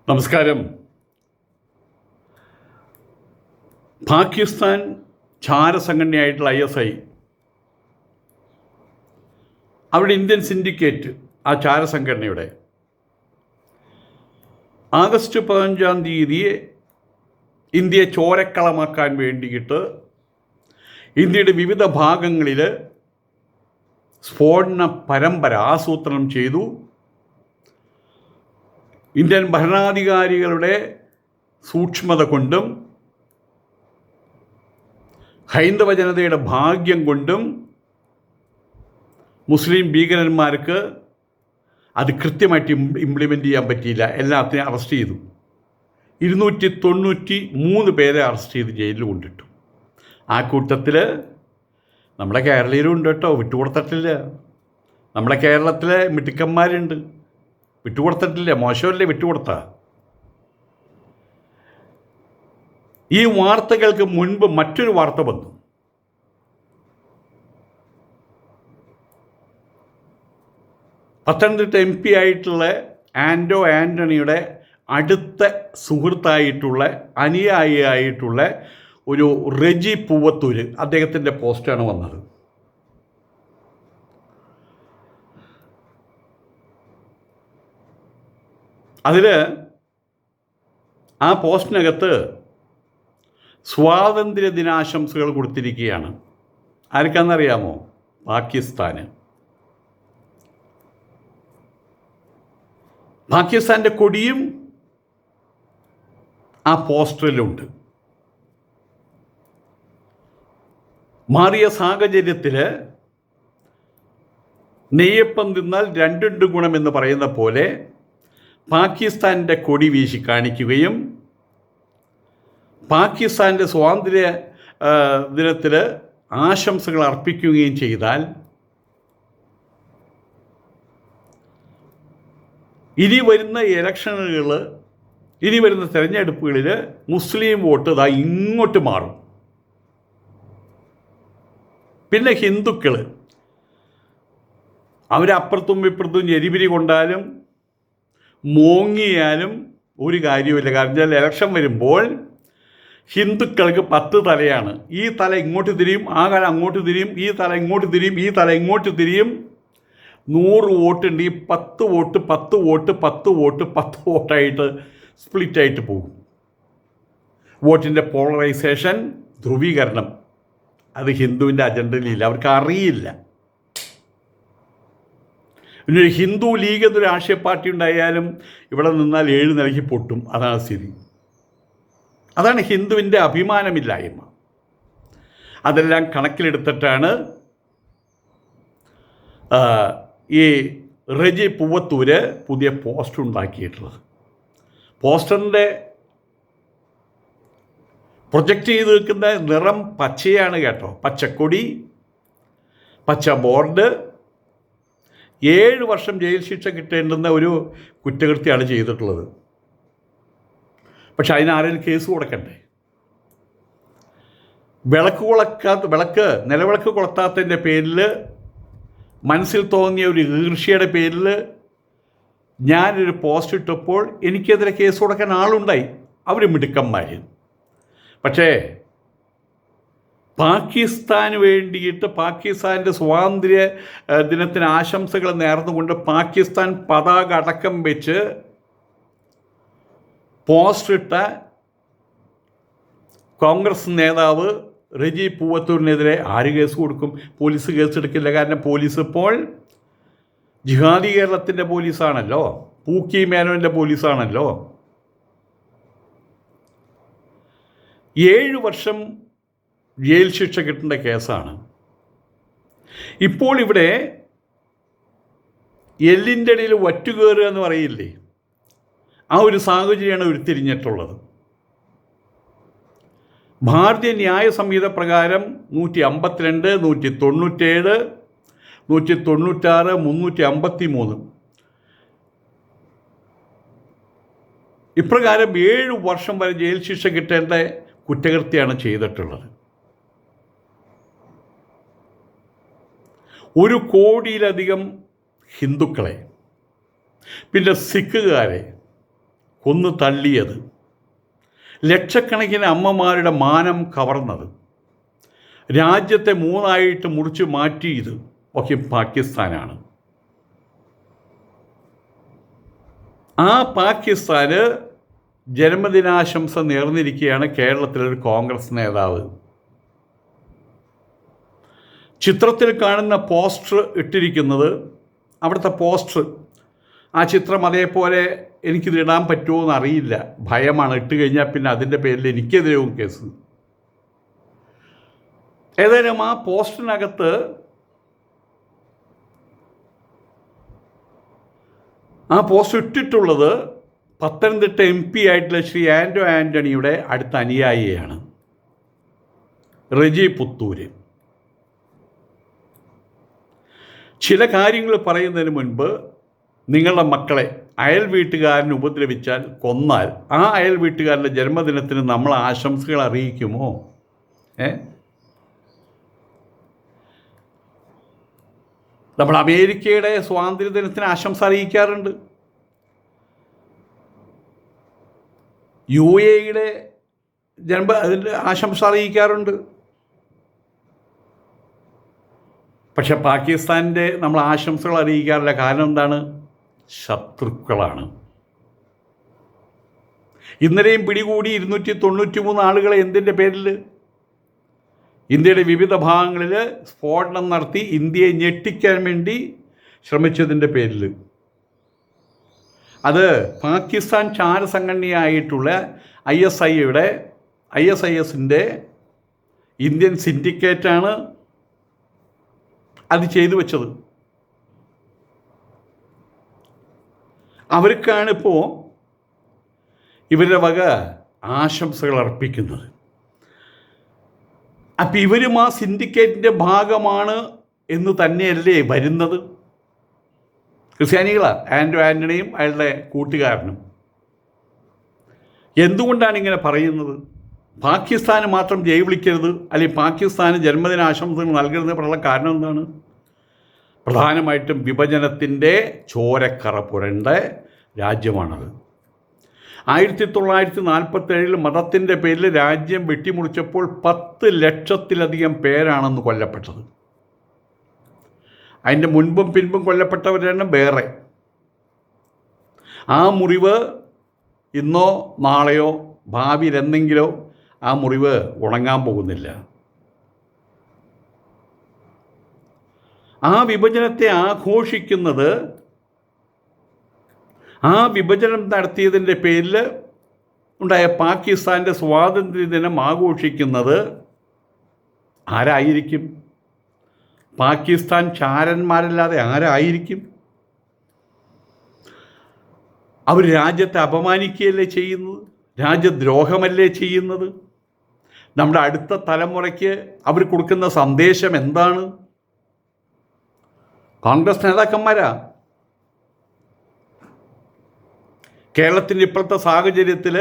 നമസ്കാരം. പാകിസ്ഥാൻ ചാരസംഘടനയായിട്ടുള്ള ISI, അവരുടെ Indian syndicate, ആ ചാരസംഘടനയുടെ ആഗസ്റ്റ് 15 ഇന്ത്യയെ ചോരക്കളമാക്കാൻ വേണ്ടിയിട്ട് ഇന്ത്യയുടെ വിവിധ ഭാഗങ്ങളിൽ സ്ഫോടന പരമ്പര ആസൂത്രണം ചെയ്തു. ഇന്ത്യൻ ഭരണാധികാരികളുടെ സൂക്ഷ്മത കൊണ്ടും ഹൈന്ദവ ജനതയുടെ ഭാഗ്യം കൊണ്ടും മുസ്ലിം ഭീകരന്മാർക്ക് അത് കൃത്യമായിട്ട് ഇംപ്ലിമെൻ്റ് ചെയ്യാൻ പറ്റിയില്ല. എല്ലാത്തിനെയും അറസ്റ്റ് ചെയ്തു. 293 പേരെ അറസ്റ്റ് ചെയ്ത് ജയിലിൽ കൊണ്ടിട്ടു. ആ കൂട്ടത്തിൽ നമ്മുടെ കേരളീയരും ഉണ്ട് കേട്ടോ, വിട്ടുകൊടുത്തിട്ടില്ല. നമ്മുടെ കേരളത്തിലെ മിടുക്കന്മാരുണ്ട്, വിട്ടുകൊടുത്തിട്ടില്ല. മോശമല്ലേ വിട്ടുകൊടുത്ത? ഈ വാർത്തകൾക്ക് മുൻപ് മറ്റൊരു വാർത്ത വന്നു. പത്തനംതിട്ട MP ആയിട്ടുള്ള ആൻ്റോ ആൻ്റണിയുടെ അടുത്ത സുഹൃത്തായിട്ടുള്ള അനുയായിയായിട്ടുള്ള ഒരു റെജി പൂവത്തൂർ, അദ്ദേഹത്തിൻ്റെ പോസ്റ്റാണ് വന്നത്. അതിൽ ആ പോസ്റ്റിനകത്ത് സ്വാതന്ത്ര്യ ദിനാശംസകൾ കൊടുത്തിരിക്കുകയാണ്. ആർക്കാണെന്നറിയാമോ? പാകിസ്ഥാന്. പാകിസ്ഥാൻ്റെ കൊടിയും ആ പോസ്റ്ററിലുണ്ട്. മാറിയ സാഹചര്യത്തിൽ നെയ്യപ്പം തിന്നാൽ രണ്ടുണ്ട് ഗുണമെന്ന് പറയുന്ന പോലെ പാകിസ്ഥാൻ്റെ കൊടി വീശി കാണിക്കുകയും പാകിസ്ഥാൻ്റെ സ്വാതന്ത്ര്യ ദിനത്തിൽ ആശംസകൾ അർപ്പിക്കുകയും ചെയ്താൽ ഇനി വരുന്ന ഇലക്ഷനുകൾ, ഇനി വരുന്ന തിരഞ്ഞെടുപ്പുകളിൽ മുസ്ലിം വോട്ട് ഇതാ ഇങ്ങോട്ട് മാറും. പിന്നെ ഹിന്ദുക്കൾ അവരപ്പുറത്തും ഇപ്പുറത്തും എരിപിരി കൊണ്ടാലും മോങ്ങിയാലും ഒരു കാര്യമില്ല. കാരണം ഇലക്ഷൻ വരുമ്പോൾ ഹിന്ദുക്കൾക്ക് 10 തലയാണ്. ഈ തല ഇങ്ങോട്ട് തിരിയും, ആ തല അങ്ങോട്ട് തിരിയും, ഈ തല ഇങ്ങോട്ട് തിരിയും, ഈ തല ഇങ്ങോട്ട് തിരിയും. 100 വോട്ടുണ്ട്. ഈ 10 വോട്ട് 10 വോട്ട് 10 വോട്ട് 10 വോട്ടായിട്ട് സ്പ്ലിറ്റായിട്ട് പോകും. വോട്ടിൻ്റെ പോളറൈസേഷൻ, ധ്രുവീകരണം, അത് ഹിന്ദുവിൻ്റെ അജണ്ടയിലില്ല. അവർക്ക് അറിയില്ല. പിന്നെ ഒരു ഹിന്ദു ലീഗ് എന്നൊരു രാഷ്ട്രീയ പാർട്ടി ഉണ്ടായാലും ഇവിടെ നിന്നാൽ 7 നിലയ്ക്ക് പൊട്ടും. അതാണ് സ്ഥിതി. അതാണ് ഹിന്ദുവിൻ്റെ അഭിമാനമില്ലായ്മ. അതെല്ലാം കണക്കിലെടുത്തിട്ടാണ് ഈ റെജി പൂവത്തൂര് പുതിയ പോസ്റ്റർ ഉണ്ടാക്കിയിട്ടുള്ളത്. പോസ്റ്ററിൻ്റെ പ്രൊജക്റ്റ് ചെയ്ത് നിൽക്കുന്ന നിറം പച്ചയാണ് കേട്ടോ. പച്ചക്കൊടി, പച്ച ബോർഡ്. 7 വർഷം ജയിൽ ശിക്ഷ കിട്ടേണ്ടുന്ന ഒരു കുറ്റകൃത്യമാണ് ചെയ്തിട്ടുള്ളത്. പക്ഷെ അതിനാരെങ്കിലും കേസ് കൊടുക്കണ്ടേ? നിലവിളക്ക് കൊളുത്താത്തതിൻ്റെ പേരിൽ, മനസ്സിൽ തോന്നിയ ഒരു ഈർഷ്യയുടെ പേരിൽ ഞാനൊരു പോസ്റ്റ് ഇട്ടപ്പോൾ എനിക്കെതിരെ കേസ് കൊടുക്കാൻ ആളുണ്ടായി. അവർ മിടുക്കന്മാർ. പക്ഷേ പാകിസ്ഥാന് വേണ്ടിയിട്ട്, പാകിസ്ഥാൻ്റെ സ്വാതന്ത്ര്യ ദിനത്തിന് ആശംസകൾ നേർന്നുകൊണ്ട് പാകിസ്ഥാൻ പതാക അടക്കം വെച്ച് പോസ്റ്ററിട്ട കോൺഗ്രസ് നേതാവ് റെജി പൂവത്തൂരിനെതിരെ ആര് കേസ് കൊടുക്കും? പോലീസ് കേസെടുക്കില്ല. കാരണം പോലീസ് ഇപ്പോൾ ജിഹാദി കേരളത്തിൻ്റെ പോലീസാണല്ലോ, പൂക്കി മേനോൻ്റെ പോലീസാണല്ലോ. 7 വർഷം ജയിൽ ശിക്ഷ കിട്ടേണ്ട കേസാണ്. ഇപ്പോൾ ഇവിടെ എല്ലിൻ്റെ ഇടയിൽ വറ്റുകയറുക എന്ന് പറയില്ലേ, ആ ഒരു സാഹചര്യമാണ് ഉരുത്തിരിഞ്ഞിട്ടുള്ളത്. ഭാരതീയ ന്യായ സംഹിത പ്രകാരം 152, 197, 196, 353 ഇപ്രകാരം 7 വർഷം വരെ ജയിൽ ശിക്ഷ കിട്ടേണ്ട കുറ്റകൃത്യമാണ് ചെയ്തിട്ടുള്ളത്. 1 കോടിയിലധികം ഹിന്ദുക്കളെ, പിന്നെ സിഖുകാരെ കൊന്നു തള്ളിയത്, ലക്ഷക്കണക്കിന് അമ്മമാരുടെ മാനം കവർന്നത്, രാജ്യത്തെ മൂന്നായിട്ട് മുറിച്ച് മാറ്റിയത് ഒക്കെ പാകിസ്ഥാനാണ്. ആ പാകിസ്ഥാന് ജന്മദിനാശംസ നേർന്നിരിക്കുകയാണ് കേരളത്തിലൊരു കോൺഗ്രസ് നേതാവ്. ചിത്രത്തിൽ കാണുന്ന പോസ്റ്റർ ഇട്ടിരിക്കുന്നത്, അവിടുത്തെ പോസ്റ്റർ, ആ ചിത്രം അതേപോലെ എനിക്കിത് ഇടാൻ പറ്റുമോ എന്നറിയില്ല, ഭയമാണ്. ഇട്ട് കഴിഞ്ഞാൽ പിന്നെ അതിൻ്റെ പേരിൽ എനിക്കെതിരെയും കേസ്. ഏതായാലും ആ പോസ്റ്ററിനകത്ത് ആ പോസ്റ്റർ ഇട്ടിട്ടുള്ളത് പത്തനംതിട്ട MP ആയിട്ടുള്ള ശ്രീ ആൻ്റോ ആൻ്റണിയുടെ അടുത്ത അനുയായിയാണ്, റെജി പുത്തൂര്. ചില കാര്യങ്ങൾ പറയുന്നതിന് മുൻപ് നിങ്ങളുടെ മക്കളെ അയൽ വീട്ടുകാരൻ ഉപദ്രവിച്ചാൽ, കൊന്നാൽ, ആ അയൽ വീട്ടുകാരൻ്റെ ജന്മദിനത്തിന് നമ്മൾ ആശംസകൾ അറിയിക്കുമോ? നമ്മൾ അമേരിക്കയുടെ സ്വാതന്ത്ര്യദിനത്തിന് ആശംസ അറിയിക്കാറുണ്ട്, UAEയുടെ അതിൻ്റെ ആശംസ അറിയിക്കാറുണ്ട്. പക്ഷെ പാകിസ്ഥാൻ്റെ നമ്മൾ ആശംസകൾ അറിയിക്കാറില്ല. കാരണം എന്താണ്? ശത്രുക്കളാണ്. ഇന്നലെയും പിടികൂടി 293 ആളുകളെ എന്തിൻ്റെ പേരിൽ? ഇന്ത്യയുടെ വിവിധ ഭാഗങ്ങളിൽ സ്ഫോടനം നടത്തി ഇന്ത്യയെ ഞെട്ടിക്കാൻ വേണ്ടി ശ്രമിച്ചതിൻ്റെ പേരിൽ. അത് പാകിസ്ഥാൻ ചാരസംഘടനയായിട്ടുള്ള ISISൻ്റെ ഇന്ത്യൻ സിൻഡിക്കേറ്റാണ് അത് ചെയ്തു വെച്ചത്. അവർക്കാണിപ്പോൾ ഇവരുടെ വക ആശംസകൾ അർപ്പിക്കുന്നത്. അപ്പം ഇവരും ആ സിൻഡിക്കേറ്റിൻ്റെ ഭാഗമാണ് എന്ന് തന്നെയല്ലേ വരുന്നത്? ക്രിസ്ത്യാനികളാണ് ആൻ്റോ ആൻ്റണിയും അയാളുടെ കൂട്ടുകാരനും. എന്തുകൊണ്ടാണ് ഇങ്ങനെ പറയുന്നത്? പാകിസ്ഥാന് മാത്രം ജയ് വിളിക്കരുത്, അല്ലെങ്കിൽ പാകിസ്ഥാന് ജന്മദിനാശംസകൾ നൽകരുത് എന്നുള്ള കാരണം എന്താണ്? പ്രധാനമായിട്ടും വിഭജനത്തിൻ്റെ ചോരക്കറ പുരണ്ട രാജ്യമാണത്. 1947 മതത്തിൻ്റെ പേരിൽ രാജ്യം വെട്ടിമുറിച്ചപ്പോൾ 10 ലക്ഷത്തിലധികം പേരാണെന്ന് കൊല്ലപ്പെട്ടത്. അതിൻ്റെ മുൻപും പിൻപും കൊല്ലപ്പെട്ടവരെണ്ണം വേറെ. ആ മുറിവ് ഇന്നോ നാളെയോ ഭാവിയിൽ എന്തെങ്കിലോ ആ മുറിവ് ഉണങ്ങാൻ പോകുന്നില്ല. ആ വിഭജനത്തെ ആഘോഷിക്കുന്നത്, ആ വിഭജനം നടത്തിയതിൻ്റെ പേരിൽ ഉണ്ടായ പാകിസ്ഥാൻ്റെ സ്വാതന്ത്ര്യദിനം ആഘോഷിക്കുന്നത് ആരായിരിക്കും? പാകിസ്ഥാൻ ചാരന്മാരല്ലാതെ ആരായിരിക്കും? അവർ രാജ്യത്തെ അപമാനിക്കുകയല്ലേ ചെയ്യുന്നത്? രാജ്യദ്രോഹമല്ലേ ചെയ്യുന്നത്? നമ്മുടെ അടുത്ത തലമുറയ്ക്ക് അവർ കൊടുക്കുന്ന സന്ദേശം എന്താണ്? കോൺഗ്രസ് നേതാക്കന്മാരാ. കേരളത്തിൻ്റെ ഇപ്പോഴത്തെ സാഹചര്യത്തിൽ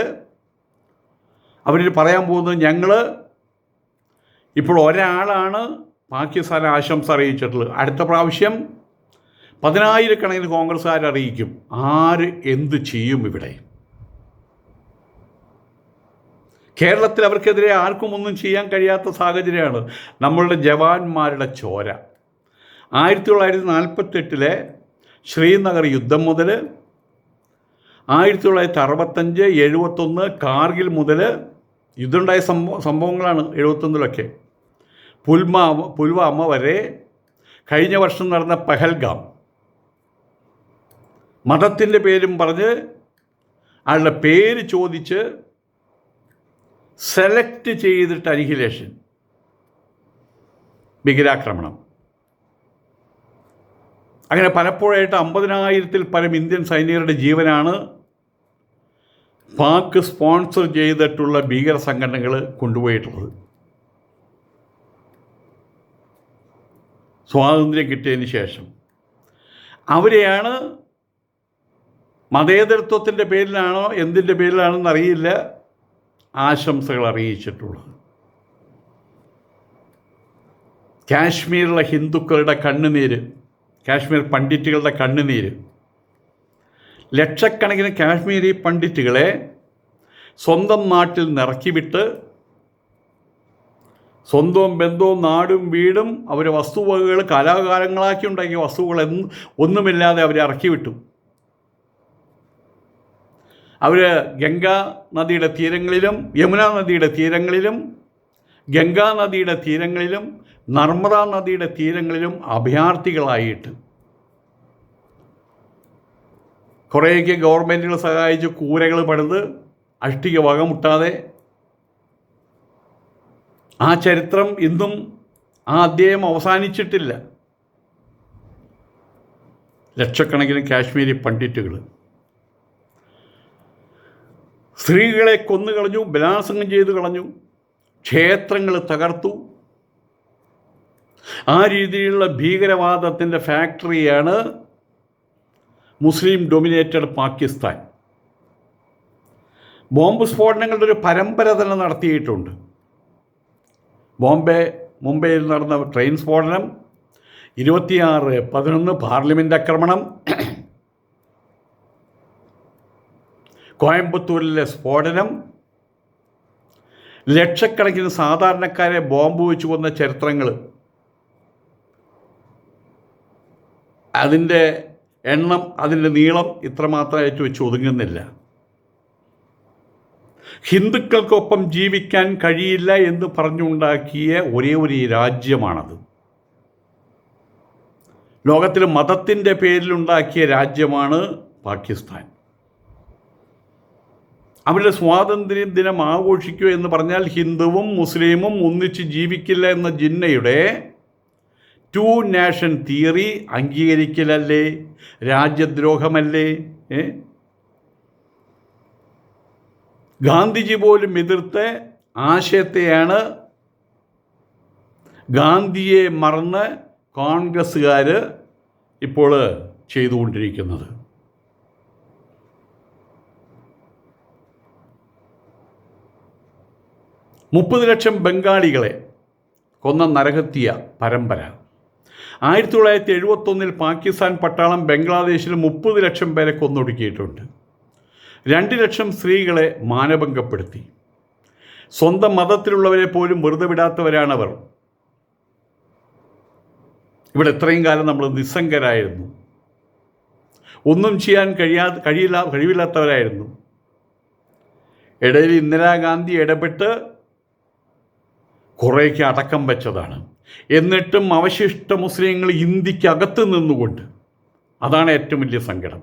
അവർ പറയാൻ പോകുന്നത്, ഞങ്ങൾ ഇപ്പോൾ ഒരാളാണ് പാകിസ്ഥാൻ ആശംസ അറിയിച്ചിട്ടുള്ളത്, അടുത്ത പ്രാവശ്യം 10,000 കോൺഗ്രസ്സുകാർ അറിയിക്കും. ആര് എന്ത് ചെയ്യും? ഇവിടെ കേരളത്തിൽ അവർക്കെതിരെ ആർക്കും ഒന്നും ചെയ്യാൻ കഴിയാത്ത സാഹചര്യമാണ്. നമ്മളുടെ ജവാന്മാരുടെ ചോര 1948 ശ്രീനഗർ യുദ്ധം മുതൽ 1965, 71 കാർഗിൽ മുതൽ യുദ്ധമുണ്ടായ സംഭവങ്ങളാണ്. 71 പുൽവാമ വരെ, കഴിഞ്ഞ വർഷം നടന്ന പഹൽഗാം, മതത്തിൻ്റെ പേരും പറഞ്ഞ് ആളുടെ പേര് ചോദിച്ച് സെലക്ട് ചെയ്തിട്ട് അനിഹിലേഷൻ, ഭീകരാക്രമണം, അങ്ങനെ പലപ്പോഴായിട്ട് 50,000-ൽ പരം ഇന്ത്യൻ സൈനികരുടെ ജീവനാണ് പാക് സ്പോൺസർ ചെയ്തിട്ടുള്ള ഭീകര സംഘടനകൾ കൊണ്ടുപോയിട്ടുള്ളത്. സ്വാതന്ത്ര്യം കിട്ടിയതിന് ശേഷം അവരെയാണ് മതേതരത്വത്തിൻ്റെ പേരിലാണോ എന്തിൻ്റെ പേരിലാണെന്ന് അറിയില്ല ആശംസകൾ അറിയിച്ചിട്ടുള്ളത്. കാശ്മീരിലെ ഹിന്ദുക്കളുടെ കണ്ണുനീര്, കാശ്മീർ പണ്ഡിറ്റുകളുടെ കണ്ണുനീര്, ലക്ഷക്കണക്കിന് കാശ്മീരി പണ്ഡിറ്റുകളെ സ്വന്തം നാട്ടിൽ നിറക്കിവിട്ട് സ്വന്തവും ബന്ധവും നാടും വീടും അവർ വസ്തുവകകൾ കലാകാലങ്ങളാക്കി ഉണ്ടാക്കിയ വസ്തുക്കൾ ഒന്നുമില്ലാതെ അവരെ ഇറക്കി വിട്ടു. അവർ ഗംഗാ നദിയുടെ തീരങ്ങളിലും യമുന നദിയുടെ തീരങ്ങളിലും ഗംഗാ നദിയുടെ തീരങ്ങളിലും നർമ്മദ നദിയുടെ തീരങ്ങളിലും അഭയാർത്ഥികളായിട്ട് കുറേയൊക്കെ ഗവൺമെൻറ്റുകൾ സഹായിച്ച് കൂരകൾ പണിത് അഷ്ടിക വകമുട്ടാതെ ആ ചരിത്രം ഇന്നും ആ അധ്യായം അവസാനിച്ചിട്ടില്ല. ലക്ഷക്കണക്കിന് കാശ്മീരി പണ്ഡിറ്റുകൾ സ്ത്രീകളെ കൊന്നുകളഞ്ഞു, ബലാത്സംഗം ചെയ്തു കളഞ്ഞു, ക്ഷേത്രങ്ങൾ തകർത്തു. ആ രീതിയിലുള്ള ഭീകരവാദത്തിൻ്റെ ഫാക്ടറിയാണ് മുസ്ലിം ഡൊമിനേറ്റഡ് പാകിസ്ഥാൻ. ബോംബ് സ്ഫോടനങ്ങളുടെ ഒരു പരമ്പര തന്നെ നടത്തിയിട്ടുണ്ട്. മുംബൈയിൽ നടന്ന ട്രെയിൻ സ്ഫോടനം, 26/11 പാർലമെൻറ്റ് ആക്രമണം, കോയമ്പത്തൂരിലെ സ്ഫോടനം, ലക്ഷക്കണക്കിന് സാധാരണക്കാരെ ബോംബ് വെച്ച് കൊന്ന ചരിത്രങ്ങൾ, അതിൻ്റെ എണ്ണം, അതിൻ്റെ നീളം ഇത്രമാത്രമായിട്ട് വെച്ച് ഒതുങ്ങുന്നില്ല. ഹിന്ദുക്കൾക്കൊപ്പം ജീവിക്കാൻ കഴിയില്ല എന്ന് പറഞ്ഞുണ്ടാക്കിയ ഒരേ ഒരു രാജ്യമാണത്. ലോകത്തിൽ മതത്തിൻ്റെ പേരിലുണ്ടാക്കിയ രാജ്യമാണ് പാകിസ്ഥാൻ. അവരുടെ സ്വാതന്ത്ര്യ ദിനം ആഘോഷിക്കുക എന്ന് പറഞ്ഞാൽ ഹിന്ദുവും മുസ്ലിമും ഒന്നിച്ച് ജീവിക്കില്ല എന്ന ജിന്നയുടെ 2 നേഷൻ തിയറി അംഗീകരിക്കലല്ലേ? രാജ്യദ്രോഹമല്ലേ? ഗാന്ധിജി പോലും എതിർത്ത ആശയത്തെയാണ് ഗാന്ധിയെ മറന്ന് കോൺഗ്രസ്സുകാർ ഇപ്പോൾ ചെയ്തുകൊണ്ടിരിക്കുന്നത്. മുപ്പത് ലക്ഷം ബംഗാളികളെ കൊന്ന നരഹത്യ പരമ്പര. 1971 പാകിസ്ഥാൻ പട്ടാളം ബംഗ്ലാദേശിൽ 30 ലക്ഷം പേരെ കൊന്നൊടുക്കിയിട്ടുണ്ട്. 2 ലക്ഷം സ്ത്രീകളെ മാനഭംഗപ്പെടുത്തി. സ്വന്തം മതത്തിലുള്ളവരെ പോലും വെറുതെ വിടാത്തവരാണവർ. ഇവിടെ ഇത്രയും കാലം നമ്മൾ നിസ്സംഗരായിരുന്നു, ഒന്നും ചെയ്യാൻ കഴിവില്ലാത്തവരായിരുന്നു. ഇടയിൽ ഇന്ദിരാഗാന്ധി ഇടപെട്ട് കുറേയൊക്കെ അടക്കം വെച്ചതാണ്. എന്നിട്ടും അവശിഷ്ട മുസ്ലിങ്ങൾ ഇന്ത്യക്കകത്ത് നിന്നുകൊണ്ട്, അതാണ് ഏറ്റവും വലിയ സങ്കടം.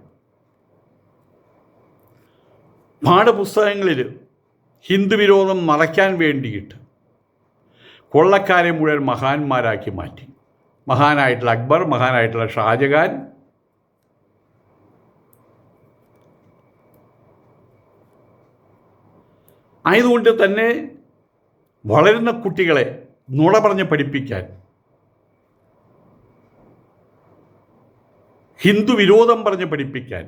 പാഠപുസ്തകങ്ങളിൽ ഹിന്ദു വിരോധം മറയ്ക്കാൻ വേണ്ടിയിട്ട് കൊള്ളക്കാരെ മുഴുവൻ മഹാന്മാരാക്കി മാറ്റി. മഹാനായിട്ടുള്ള അക്ബർ, മഹാനായിട്ടുള്ള ഷാജഹാൻ, ആയതുകൊണ്ട് തന്നെ വളരുന്ന കുട്ടികളെ നുണ പറഞ്ഞ് പഠിപ്പിക്കാൻ, ഹിന്ദു വിരോധം പറഞ്ഞ് പഠിപ്പിക്കാൻ,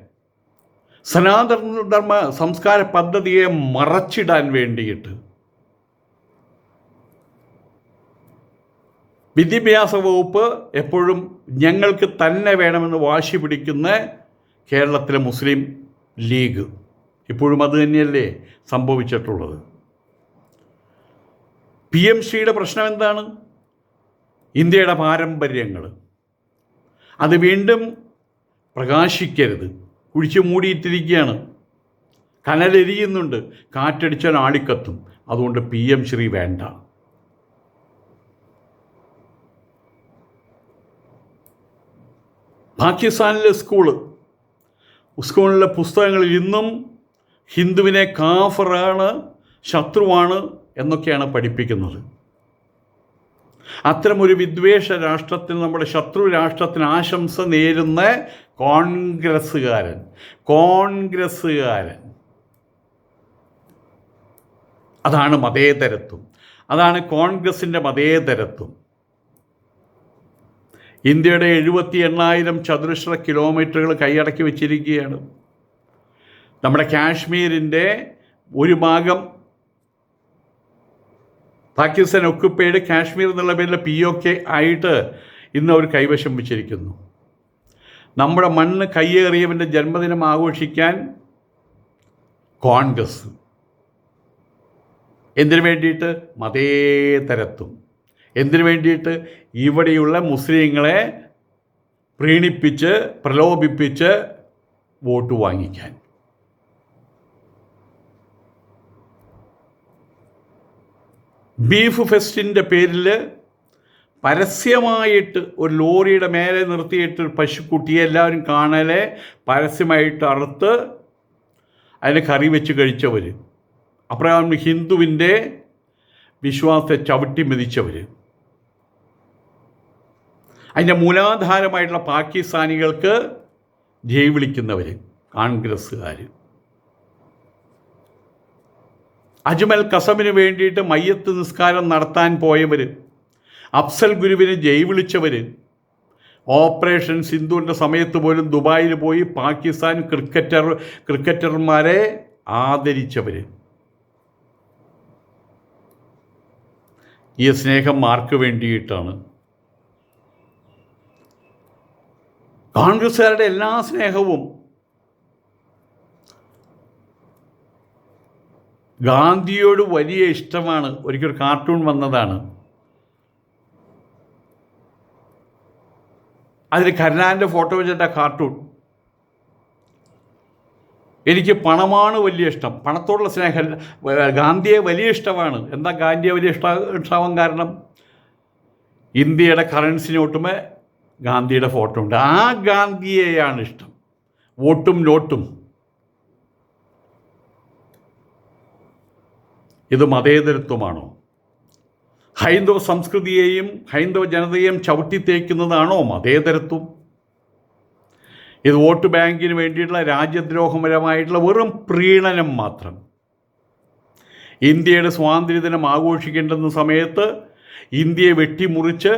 സനാതന സംസ്കാര പദ്ധതിയെ മറച്ചിടാൻ വേണ്ടിയിട്ട് വിദ്യാഭ്യാസ വകുപ്പ് എപ്പോഴും ഞങ്ങൾക്ക് തന്നെ വേണമെന്ന് വാശി പിടിക്കുന്ന കേരളത്തിലെ മുസ്ലിം ലീഗ് ഇപ്പോഴും അത് തന്നെയല്ലേ സംഭവിച്ചിട്ടുള്ളത്. PMCയുടെ പ്രശ്നം എന്താണ്? ഇന്ത്യയുടെ പാരമ്പര്യങ്ങൾ അത് വീണ്ടും പ്രകാശിക്കരുത്, കുഴിച്ചു മൂടിയിട്ടിരിക്കുകയാണ്. കനലെരിയുന്നുണ്ട്, കാറ്റടിച്ചാൽ ആളിക്കത്തും. അതുകൊണ്ട് PM വേണ്ട. പാകിസ്ഥാനിലെ സ്കൂളിലെ പുസ്തകങ്ങളിൽ ഇന്നും ഹിന്ദുവിനെ കാഫറാണ്, ശത്രുവാണ് എന്നൊക്കെയാണ് പഠിപ്പിക്കുന്നത്. അത്തരമൊരു വിദ്വേഷ രാഷ്ട്രത്തിന്, നമ്മുടെ ശത്രു രാഷ്ട്രത്തിന് ആശംസ നേരുന്ന കോൺഗ്രസ്സുകാരൻ അതാണ് മതേതരത്വം, അതാണ് കോൺഗ്രസിൻ്റെ മതേതരത്വം. ഇന്ത്യയുടെ 78,000 ചതുരശ്ര കിലോമീറ്ററുകൾ കൈയടക്കി വച്ചിരിക്കുകയാണ്. നമ്മുടെ കാശ്മീരിൻ്റെ ഒരു ഭാഗം പാകിസ്ഥാൻ ഒക്കുപ്പൈഡ് കാശ്മീർ എന്നുള്ള പേരിൽ POK ആയിട്ട് ഇന്ന് അവർ കൈവശം വെച്ചിരിക്കുന്നു. നമ്മുടെ മണ്ണ് കയ്യേറിയവൻ്റെ ജന്മദിനം ആഘോഷിക്കാൻ കോൺഗ്രസ്. എന്തിനു വേണ്ടിയിട്ട്? മതേതരത്വം. എന്തിനു വേണ്ടിയിട്ട്? ഇവിടെയുള്ള മുസ്ലിങ്ങളെ പ്രീണിപ്പിച്ച് പ്രലോഭിപ്പിച്ച് വോട്ട് വാങ്ങിക്കാൻ. ബീഫ് ഫെസ്റ്റിൻ്റെ പേരിൽ പരസ്യമായിട്ട് ഒരു ലോറിയുടെ മേലെ നിർത്തിയിട്ട് ഒരു പശുക്കുട്ടിയെ എല്ലാവരും കാണലെ പരസ്യമായിട്ട് അറുത്ത് അതിന് കറി വെച്ച് കഴിച്ചവർ, അപ്രകാരം ഹിന്ദുവിൻ്റെ വിശ്വാസത്തെ ചവിട്ടി മെതിച്ചവർ, അതിൻ്റെ മൂലാധാരമായിട്ടുള്ള പാകിസ്ഥാനികൾക്ക് ജയ് വിളിക്കുന്നവർ, കോൺഗ്രസ്സുകാർ. അജ്മൽ കസമിന് വേണ്ടിയിട്ട് മയ്യത്ത് നിസ്കാരം നടത്താൻ പോയവർ, അഫ്സൽ ഗുരുവിന് ജയ് വിളിച്ചവർ, ഓപ്പറേഷൻ സിന്ധുവിൻ്റെ സമയത്ത് പോലും ദുബായിൽ പോയി പാകിസ്ഥാൻ ക്രിക്കറ്റർമാരെ ആദരിച്ചവർ. ഈ സ്നേഹം ആർക്ക് വേണ്ടിയിട്ടാണ്? കോൺഗ്രസ്സുകാരുടെ എല്ലാ സ്നേഹവും ഗാന്ധിയോട് വലിയ ഇഷ്ടമാണ്. ഒരിക്കൽ കാർട്ടൂൺ വന്നതാണ്, അതിൽ കരുണാകരൻ്റെ ഫോട്ടോ വെച്ചിട്ട കാർട്ടൂൺ. എനിക്ക് പണമാണ് വലിയ ഇഷ്ടം, പണത്തോടുള്ള സ്നേഹം. ഗാന്ധിയെ വലിയ ഇഷ്ടമാണ്. എന്താ ഗാന്ധിയെ വലിയ ഇഷ്ടമാവാൻ കാരണം? ഇന്ത്യയുടെ കറൻസി നോട്ടുമേ ഗാന്ധിയുടെ ഫോട്ടോ ഉണ്ട്. ആ ഗാന്ധിയെയാണ് ഇഷ്ടം. വോട്ടും നോട്ടും. ഇത് മതേതരത്വമാണോ? ഹൈന്ദവ സംസ്കൃതിയെയും ഹൈന്ദവ ജനതയെയും ചവിട്ടിത്തേക്കുന്നതാണോ മതേതരത്വം? ഇത് വോട്ട് ബാങ്കിന് വേണ്ടിയിട്ടുള്ള രാജ്യദ്രോഹപരമായിട്ടുള്ള വെറും പ്രീണനം മാത്രം. ഇന്ത്യയുടെ സ്വാതന്ത്ര്യദിനം ആഘോഷിക്കേണ്ടുന്ന സമയത്ത് ഇന്ത്യയെ വെട്ടിമുറിച്ച്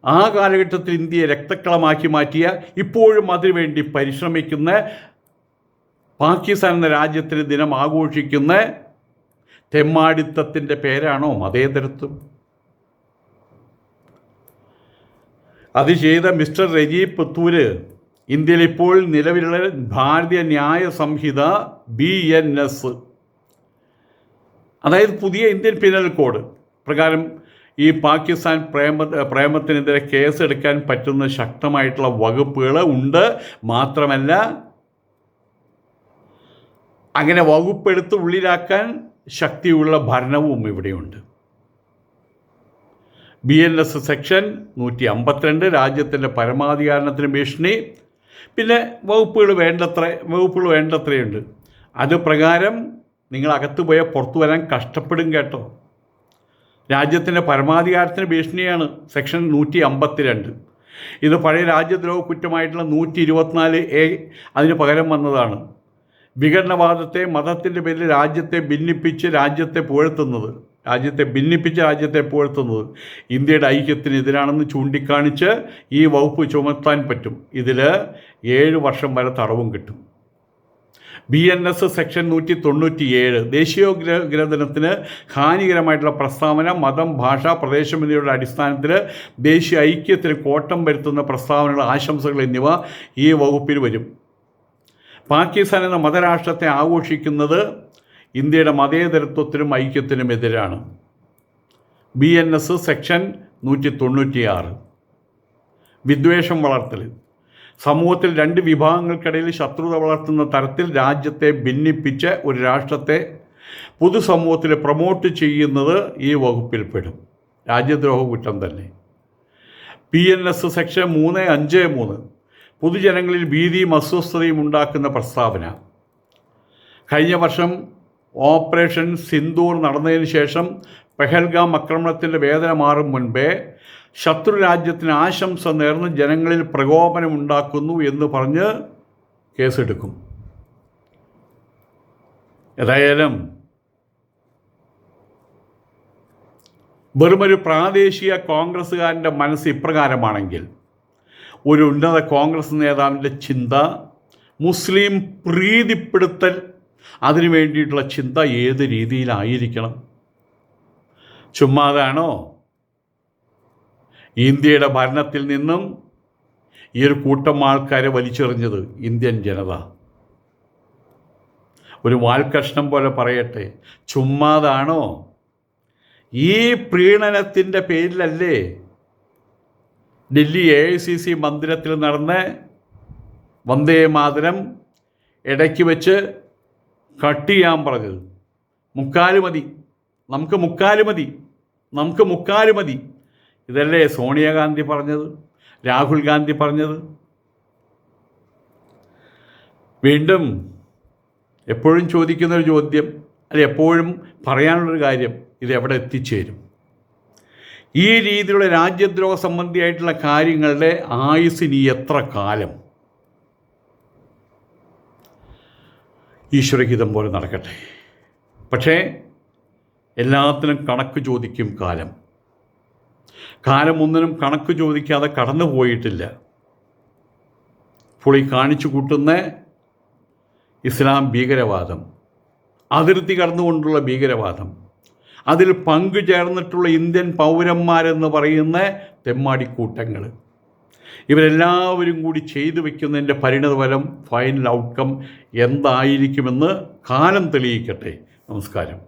ആ കാലഘട്ടത്തിൽ ഇന്ത്യയെ രക്തക്കളമാക്കി മാറ്റിയ, ഇപ്പോഴും അതിനുവേണ്ടി പരിശ്രമിക്കുന്ന, പാകിസ്ഥാൻ എന്ന രാജ്യത്തിന് ദിനം ആഘോഷിക്കുന്ന തെമ്മാടിത്തത്തിൻ്റെ പേരാണോ മതേതരത്വം? അത് ചെയ്ത മിസ്റ്റർ രജീബ് പുത്തൂര് ഇന്ത്യയിൽ ഇപ്പോൾ നിലവിലുള്ള ഭാരതീയ ന്യായ സംഹിത BNS, അതായത് പുതിയ ഇന്ത്യൻ പീനൽ കോഡ് പ്രകാരം ഈ പാകിസ്ഥാൻ പ്രേമത്തിനെതിരെ കേസെടുക്കാൻ പറ്റുന്ന ശക്തമായിട്ടുള്ള വകുപ്പുകൾ ഉണ്ട്. മാത്രമല്ല, അങ്ങനെ വകുപ്പെടുത്ത് ഉള്ളിലാക്കാൻ ശക്തിയുള്ള ഭരണവും ഇവിടെയുണ്ട്. BNS സെക്ഷൻ 152 രാജ്യത്തിൻ്റെ പരമാധികാരത്തിന് ഭീഷണി. പിന്നെ വകുപ്പുകൾ വേണ്ടത്രയുണ്ട്. അത് പ്രകാരം നിങ്ങൾ അകത്ത് പോയാൽ പുറത്തു വരാൻ കഷ്ടപ്പെടും കേട്ടോ. രാജ്യത്തിൻ്റെ പരമാധികാരത്തിന് ഭീഷണിയാണ് സെക്ഷൻ 152. ഇത് പഴയ രാജ്യദ്രോഹ കുറ്റമായിട്ടുള്ള 124A അതിന് പകരം വന്നതാണ്. വിഘടനവാദത്തെ മതത്തിൻ്റെ പേരിൽ രാജ്യത്തെ ഭിന്നിപ്പിച്ച് രാജ്യത്തെ പുകഴ്ത്തുന്നത് ഇന്ത്യയുടെ ഐക്യത്തിനെതിരാണെന്ന് ചൂണ്ടിക്കാണിച്ച് ഈ വകുപ്പ് ചുമത്താൻ പറ്റും. ഇതിൽ 7 വർഷം വരെ തടവും കിട്ടും. BNS സെക്ഷൻ 197 ദേശീയോദ്ഗ്രഥനത്തിന് ഹാനികരമായിട്ടുള്ള പ്രസ്താവന, മതം, ഭാഷ, പ്രദേശം എന്നിവയുടെ അടിസ്ഥാനത്തിൽ ദേശീയ ഐക്യത്തിന് കോട്ടം വരുത്തുന്ന പ്രസ്താവനകൾ, ആശംസകൾ എന്നിവ ഈ വകുപ്പിൽ വരും. പാകിസ്ഥാൻ എന്ന മതരാഷ്ട്രത്തെ ആഘോഷിക്കുന്നത് ഇന്ത്യയുടെ മതേതരത്വത്തിനും ഐക്യത്തിനും എതിരാണ്. BNS സെക്ഷൻ 196 വിദ്വേഷം വളർത്തൽ. സമൂഹത്തിൽ 2 വിഭാഗങ്ങൾക്കിടയിൽ ശത്രുത വളർത്തുന്ന തരത്തിൽ രാജ്യത്തെ ഭിന്നിപ്പിച്ച് ഒരു രാഷ്ട്രത്തെ പൊതുസമൂഹത്തിൽ പ്രൊമോട്ട് ചെയ്യുന്നത് ഈ വകുപ്പിൽപ്പെടും. രാജ്യദ്രോഹ കുറ്റം തന്നെ. BNS സെക്ഷൻ 353 പൊതുജനങ്ങളിൽ ഭീതിയും അസ്വസ്ഥതയും ഉണ്ടാക്കുന്ന പ്രസ്താവന. കഴിഞ്ഞ വർഷം ഓപ്പറേഷൻ സിന്ദൂർ നടന്നതിന് ശേഷം പെഹൽഗാം ആക്രമണത്തിൻ്റെ വേദന മാറും മുൻപേ ശത്രു രാജ്യത്തിന് ആശംസ നേർന്ന് ജനങ്ങളിൽ പ്രകോപനമുണ്ടാക്കുന്നു എന്ന് പറഞ്ഞ് കേസെടുക്കും. ഏതായാലും വെറുമൊരു പ്രാദേശിക കോൺഗ്രസ്സുകാരൻ്റെ മനസ്സ് ഇപ്രകാരമാണെങ്കിൽ, ഒരു ഉന്നത കോൺഗ്രസ് നേതാവിൻ്റെ ചിന്ത മുസ്ലിം പ്രീതിപ്പെടുത്തൽ, അതിനു വേണ്ടിയിട്ടുള്ള ചിന്ത ഏത് രീതിയിലായിരിക്കണം? ചുമ്മാതാണോ? ഇന്ത്യയുടെ ഭരണത്തിൽ നിന്നും ഈ ഒരു കൂട്ടം ആൾക്കാരെ വലിച്ചെറിഞ്ഞത് ഇന്ത്യൻ ജനത. ഒരു വാൽക്കഷ്ണം പോലെ പറയട്ടെ, ചുമ്മാതാണോ? ഈ പ്രീണനത്തിൻ്റെ പേരിലല്ലേ ഡൽഹി AICC മന്ദിരത്തിൽ നടന്ന് വന്ദേ മാതരം ഇടയ്ക്ക് വെച്ച് കട്ട് ചെയ്യാൻ പറഞ്ഞത്? മുക്കാല് മതി, നമുക്ക് മുക്കാല് മതി. ഇതല്ലേ സോണിയാഗാന്ധി പറഞ്ഞത്, രാഹുൽ ഗാന്ധി പറഞ്ഞത്? വീണ്ടും എപ്പോഴും ചോദിക്കുന്നൊരു ചോദ്യം, അല്ല എപ്പോഴും പറയാനുള്ളൊരു കാര്യം, ഇതെവിടെ എത്തിച്ചേരും? ഈ രീതിയിലുള്ള രാജ്യദ്രോഹ സംബന്ധിയായിട്ടുള്ള കാര്യങ്ങളുടെ ആയുസ്സിന് എത്ര കാലം? ഈശ്വരഹിതം പോലെ നടക്കട്ടെ. പക്ഷേ എല്ലാത്തിനും കണക്ക് ചോദിക്കും കാലം. കാലം ഒന്നിനും കണക്ക് ചോദിക്കാതെ കടന്നു പോയിട്ടില്ല. ഇപ്പോൾ ഈ കാണിച്ചു കൂട്ടുന്ന ഇസ്ലാം ഭീകരവാദം, അതിർത്തി കടന്നുകൊണ്ടുള്ള ഭീകരവാദം, അതിൽ പങ്കുചേർന്നിട്ടുള്ള ഇന്ത്യൻ പൗരന്മാരെന്ന് പറയുന്ന തെമ്മാടിക്കൂട്ടങ്ങൾ, ഇവരെല്ലാവരും കൂടി ചെയ്തു വയ്ക്കുന്നതിൻ്റെ പരിണതഫലം, ഫൈനൽ ഔട്ട്കം എന്തായിരിക്കുമെന്ന് കാലം തെളിയിക്കട്ടെ. നമസ്കാരം.